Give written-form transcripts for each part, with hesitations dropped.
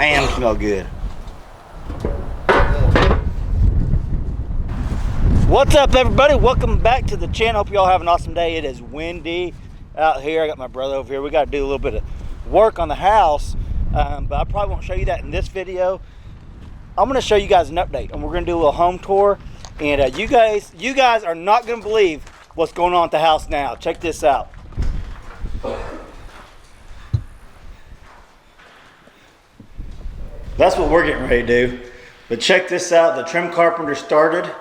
Man, it smells good. What's up, everybody? Welcome back to the channel. Hope you all have an awesome day. It is windy out here. I got my brother over here. We got to do a little bit of work on the house, but I probably won't show you that in this video. I'm going to show you guys an update, and we're going to do a little home tour. And you guys are not going to believe what's going on at the house now. Check this out. That's what we're getting ready to do. But check this out. The trim carpenter started.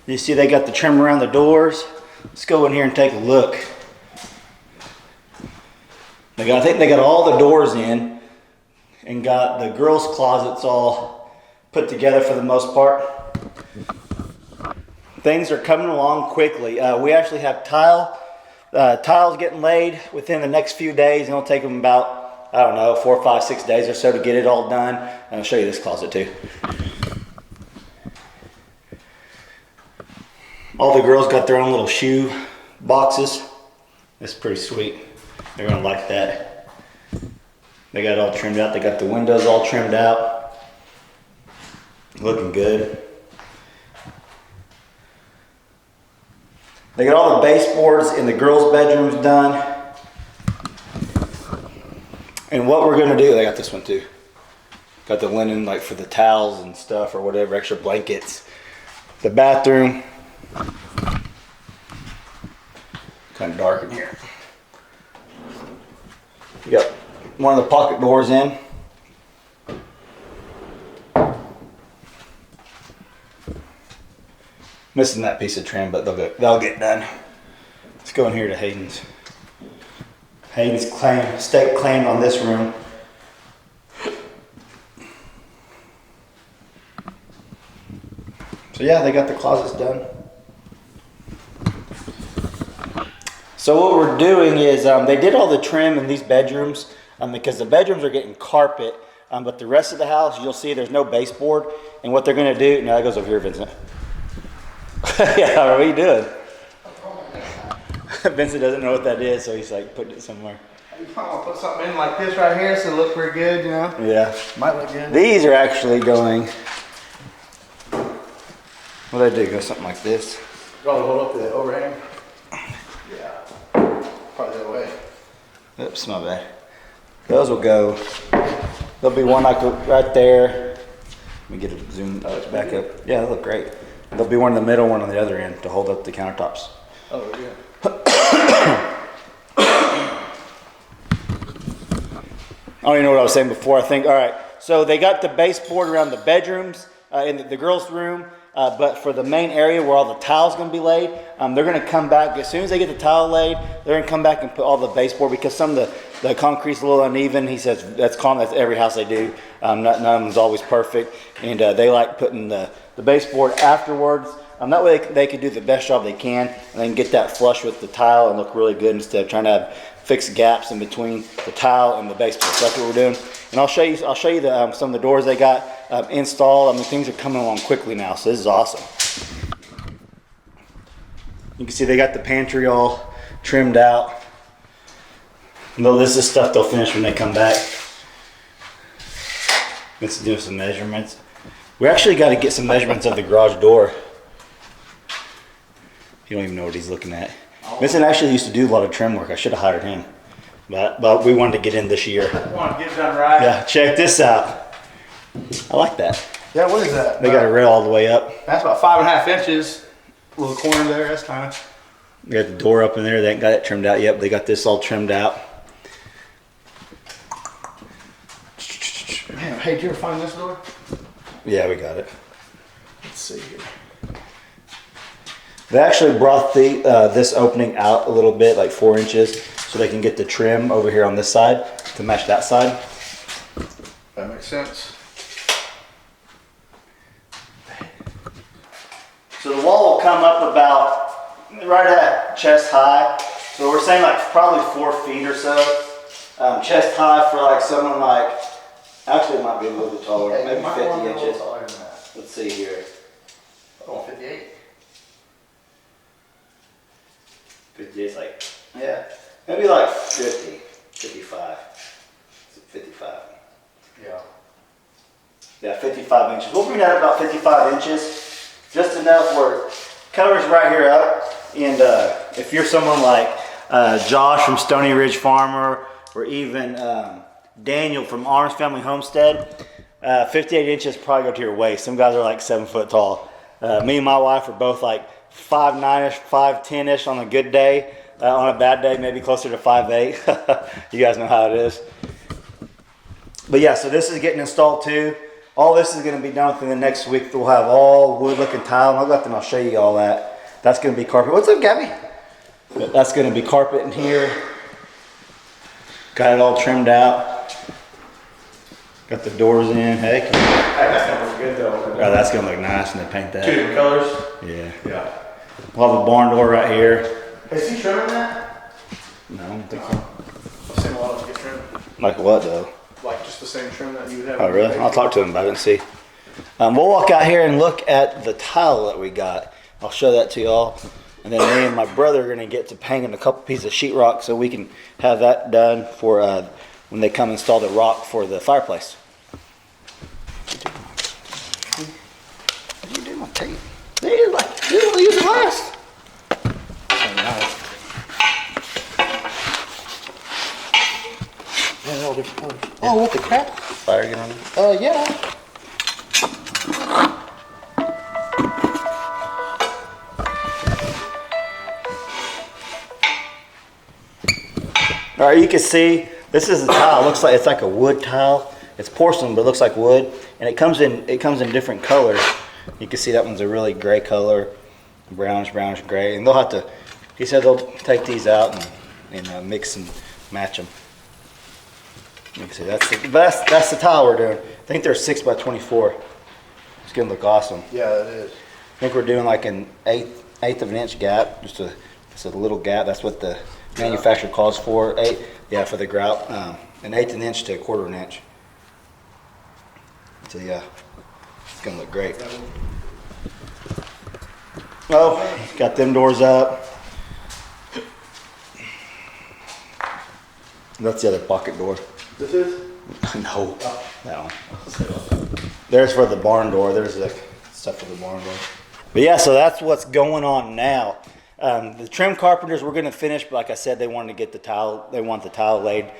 You see they got the trim around the doors. Let's go in here and take a look. I think they got all the doors in and got the girls' closets all put together for the most part. Things are coming along quickly. We actually have tiles getting laid within the next few days, and it'll take them about, I don't know, 4, 5, 6 days or so to get it all done. And I'll show you this closet too. All the girls got their own little shoe boxes. That's pretty sweet. They're gonna like that. They got it all trimmed out. They got the windows all trimmed out. Looking good. They got all the baseboards in the girls' bedrooms done. And what we're gonna do, they got this one too. Got the linen like for the towels and stuff or whatever, extra blankets. The bathroom. Kind of dark in here. You got one of the pocket doors in. Missing that piece of trim, but they'll get done. Let's go in here to Hayden's. Hayden's stake claim on this room. So yeah, they got the closets done. So what we're doing is they did all the trim in these bedrooms because the bedrooms are getting carpet, but the rest of the house, you'll see there's no baseboard. And what they're going to do, no, that goes over here, Vincent. Yeah, what are you doing? Vincent doesn't know what that is, so he's like putting it somewhere. You might want to put something in like this right here so it looks pretty good, you know? Yeah. Might look good. These are actually going, what do they do? Go something like this. Probably hold up to the overhang. Yeah. Probably that way. Oops, my bad. Those will go. There'll be one like right there. Let me get it zoomed back up. Yeah, they look great. There'll be one in the middle, one on the other end to hold up the countertops. Oh, yeah. I don't even know what I was saying before. I think, all right. So they got the baseboard around the bedrooms in the girls' room. But for the main area where all the tiles going to be laid, they're going to come back. As soon as they get the tile laid, they're going to come back and put all the baseboard because some of the concrete's a little uneven. He says that's common. That's every house they do. None of them's always perfect. And they like putting the baseboard afterwards. That way they can do the best job they can and then get that flush with the tile and look really good instead of trying to have fixed gaps in between the tile and the baseboard. So that's what we're doing. And I'll show you some of the doors they got installed. I mean, things are coming along quickly now, so this is awesome. You can see they got the pantry all trimmed out. Though this is stuff they'll finish when they come back. Let's do some measurements. We actually got to get some measurements of the garage door. You don't even know what he's looking at. Vincent actually used to do a lot of trim work. I should have hired him. But we wanted to get in this year. I want to get it done right. Yeah, check this out. I like that. Yeah, what is that? They got a rail all the way up. That's about 5.5 inches. A little corner there, that's kind of. They got the door up in there. They ain't got it trimmed out yet, but they got this all trimmed out. Man, hey, did you ever find this door? Yeah, we got it. Let's see here. They actually brought this opening out a little bit, like 4 inches, so they can get the trim over here on this side to match that side. That makes sense. So the wall will come up about right at chest high. So we're saying like probably 4 feet or so. Chest high for like someone like, actually it might be a little bit taller, maybe 50 inches. Let's see here. Oh, 58. 50 is like, yeah, maybe like 50, 55. 55. Yeah. inches. We'll bring that up about 55 inches, just enough where it covers right here up. And if you're someone like Josh from Stony Ridge Farmer, or even Daniel from Arms Family Homestead, 58 inches probably go to your waist. Some guys are like 7 foot tall. Me and my wife are both like 5'9"-ish, 5'10"-ish on a good day. On a bad day, maybe closer to 5'8". You guys know how it is. But yeah, so this is getting installed too. All this is going to be done within the next week. We'll have all wood looking tile. And I'll go up and I'll show you all that. That's going to be carpet. What's up, Gabby? That's going to be carpet in here. Got it all trimmed out. Got the doors in. Hey, That's gonna look good though. oh, that's going to look nice when they paint that. 2 different colors. Yeah. Yeah. We'll have a barn door right here. Is he trimming that? No, I don't think so. I've seen a lot of them get trimmed. Like what though? Like just the same trim that you would have. Oh really? I'll talk to him about it and see. We'll walk out here and look at the tile that we got. I'll show that to y'all. And then me and my brother are gonna get to painting a couple pieces of sheetrock so we can have that done for when they come install the rock for the fireplace. What did you do my tape? They didn't use it last. So nice. Yeah, they're all different colors. Oh, what the crap? Fire get on it? Yeah. All right, you can see this is the tile. It looks like it's like a wood tile. It's porcelain, but it looks like wood, and it comes in different colors. You can see that one's a really gray color, brownish gray, and they'll have to. He said they'll take these out and mix and match them. You can see that's the tile we're doing. I think they're 6 by 24. It's gonna look awesome. Yeah, it is. I think we're doing like an eighth of an inch gap, just a little gap. That's what the manufacturer calls for. For the grout, an eighth of an inch to a quarter of an inch. So yeah, it's gonna look great. Oh, got them doors up. That's the other pocket door. This is? No, that one. There's for the barn door. There's the stuff for the barn door. But yeah, so that's what's going on now. The trim carpenters we're going to finish, but like I said, they wanted to get the tile. They want the tile laid,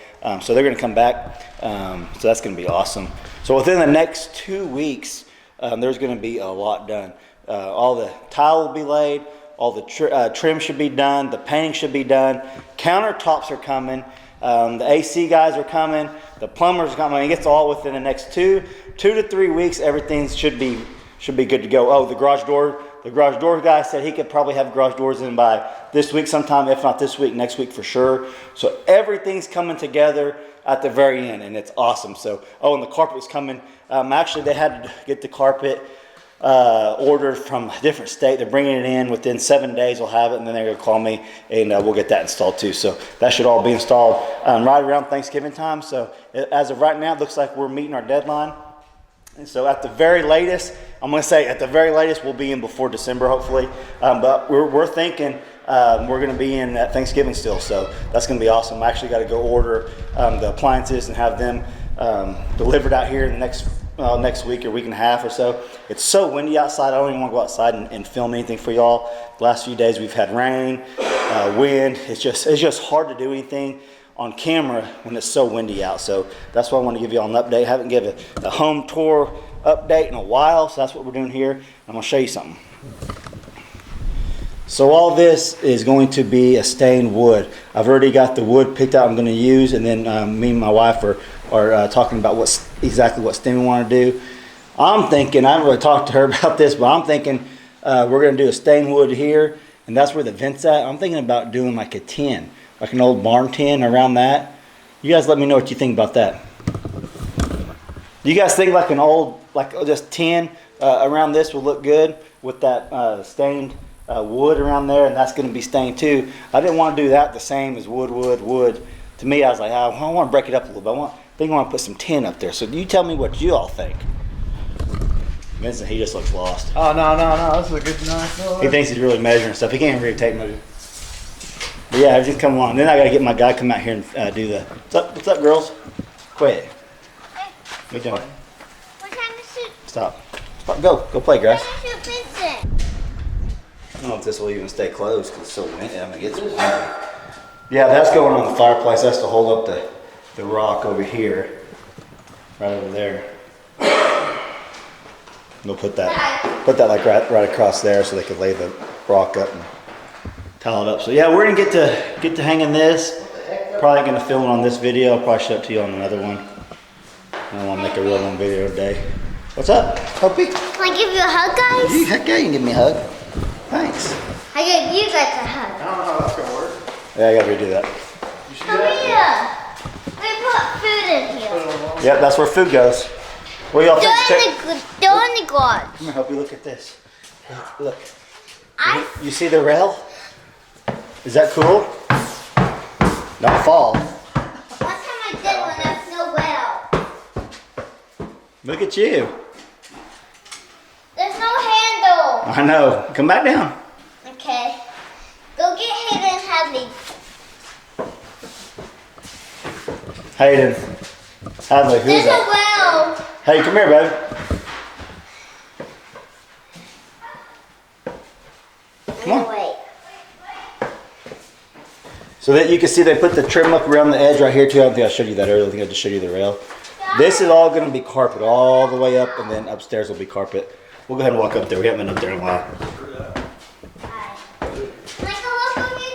so they're going to come back. So that's going to be awesome. So within the next 2 weeks, there's going to be a lot done. All the tile will be laid. All the trim should be done. The painting should be done. Countertops are coming. The AC guys are coming. The plumbers are coming. It gets all within the next 2 to 3 weeks. Everything should be good to go. Oh, the garage door guy said he could probably have garage doors in by this week sometime. If not this week, next week for sure. So everything's coming together at the very end, and it's awesome. So, and the carpet's coming. Actually, they had to get the carpet ordered from a different state. They're bringing it in within 7 days. We'll have it, and then they're going to call me, and we'll get that installed too. So that should all be installed right around Thanksgiving time. So as of right now, it looks like we're meeting our deadline. And so at the very latest, I'm going to say at the very latest, we'll be in before December, hopefully. But we're thinking we're going to be in at Thanksgiving still. So that's going to be awesome. I actually got to go order the appliances and have them delivered out here in the next week or week and a half or so. It's so windy outside. I don't even want to go outside and film anything for y'all. The last few days we've had rain, wind. It's just hard to do anything on camera when it's so windy out. So that's why I want to give you all an update. I haven't given a home tour update in a while, so that's what we're doing here. I'm going to show you something. So all this is going to be a stained wood. I've already got the wood picked out I'm going to use, and then me and my wife are talking about exactly what stain we want to do. I'm thinking, I haven't really talked to her about this, but I'm thinking we're going to do a stained wood here, and that's where the vent's at. I'm thinking about doing like a tin, like an old barn tin around that. You guys let me know what you think about that. Do you guys think like an old, like just tin around this will look good with that stained wood around there, and that's going to be stained too. I didn't want to do that the same as wood. To me, I was like, I want to break it up a little bit. I think I want to put some tin up there. So you tell me what you all think. Vincent, he just looks lost. Oh, no. That's a good nice. He thinks he's really measuring stuff. He can't even read tape measure. But yeah, everything's coming along. Then I got to get my guy to come out here and do the. What's up, girls? Quit. Hey, What you doing? what kind of suit? Stop. Go play, grass. I I don't know if this will even stay closed because it's so windy. I mean, it's windy. Yeah, that's going on the fireplace. That's to hold up the rock over here, right over there. They'll put that like right across there so they could lay the rock up and tile it up. So yeah, we're gonna get to hanging this. Probably gonna film it on this video. I'll probably show it to you on another one. I don't want to make a real long video today. What's up, Hopi? Can I give you a hug, guys? Heck yeah, you can give me a hug. Thanks. I give you guys a hug. I don't know how that's gonna work. Yeah, I gotta redo that. You should do Come that. here. We put food in here. Yep, that's where food goes. What do y'all think? Throw in the garage. Come here, help you look at this. Look. You see the rail? Is that cool? Don't fall. Last time I did one, there's no well. Look at you. There's no handle. I know. Come back down. Okay. Go get Hayden and Hadley. Hayden. Hadley, who's There's a that? well. Hey, come here, baby. Come on. Wait. So that you can see they put the trim up around the edge right here too. I don't think I showed you that earlier. I think I just showed you the rail. This is all going to be carpet all the way up, and then upstairs will be carpet. We'll go ahead and walk up there. We haven't been up there in a while. Can I go up with you,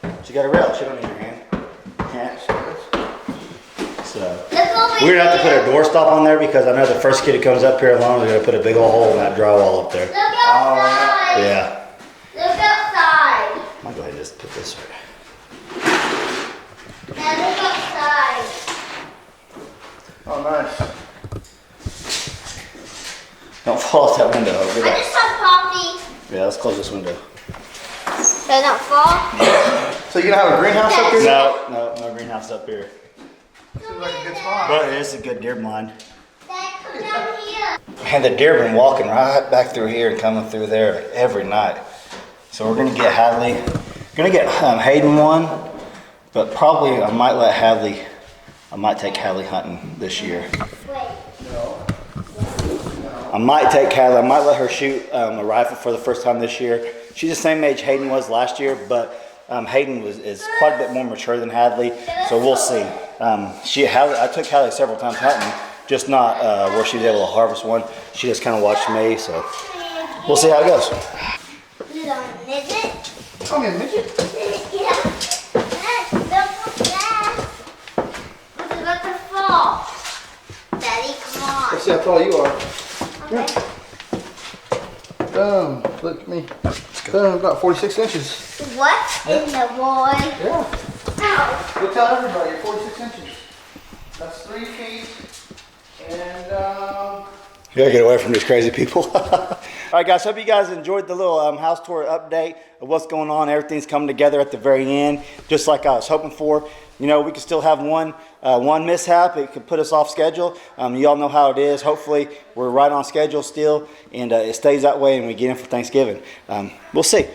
Daddy? She got a rail. She don't need your hand. Can't. So Look over we're gonna have to put here. a doorstop on there because I know the first kid who comes up here alone, we're gonna put a big old hole in that drywall up there. Look outside. Yeah. Look outside. I'll go ahead and just put this right. Now look outside. Oh, nice. Don't fall out that window. Get I up. just saw Poppy. Yeah, let's close this window. Did I not fall? So you gonna have a greenhouse up here? No greenhouse up here. Seems like a good spot. But it is a good deer blind. Dad, come down here. And the deer been walking right back through here and coming through there like every night. So we're gonna get Hadley, gonna get Hayden one, but probably I might take Hadley hunting this year. Wait. I might take Hadley, I might let her shoot a rifle for the first time this year. She's the same age Hayden was last year, but Hayden is quite a bit more mature than Hadley, so we'll see. I took Hadley several times hunting, just not where she was able to harvest one. She just kind of watched me, so we'll see how it goes. Little midget. Come here, midget. Yeah. Dad, don't put that. What's about to fall? Daddy, come on. Let's see how tall you are. Okay. Boom. Look at me. Boom. About 46 inches. What in the world? Yeah. Ow. Go tell everybody you're 46 inches. That's 3 feet. And You gotta get away from these crazy people. All right, guys, hope you guys enjoyed the little house tour update of what's going on. Everything's coming together at the very end, just like I was hoping for. You know, we could still have one mishap. It could put us off schedule. You all know how it is. Hopefully, we're right on schedule still, and it stays that way, and we get in for Thanksgiving. We'll see.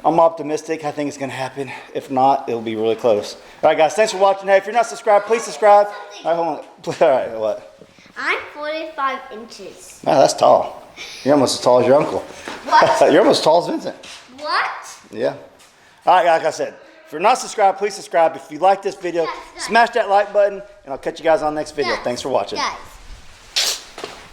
I'm optimistic. I think it's going to happen. If not, it'll be really close. All right, guys, thanks for watching. Hey, if you're not subscribed, please subscribe. All right, hold on. All right, what? I'm 45 inches. Oh, that's tall. You're almost as tall as your uncle. What? You're almost as tall as Vincent. What? Yeah. All right, like I said, if you're not subscribed, please subscribe. If you like this video, smash that like button, and I'll catch you guys on the next video. Guys, Thanks for watching. Guys.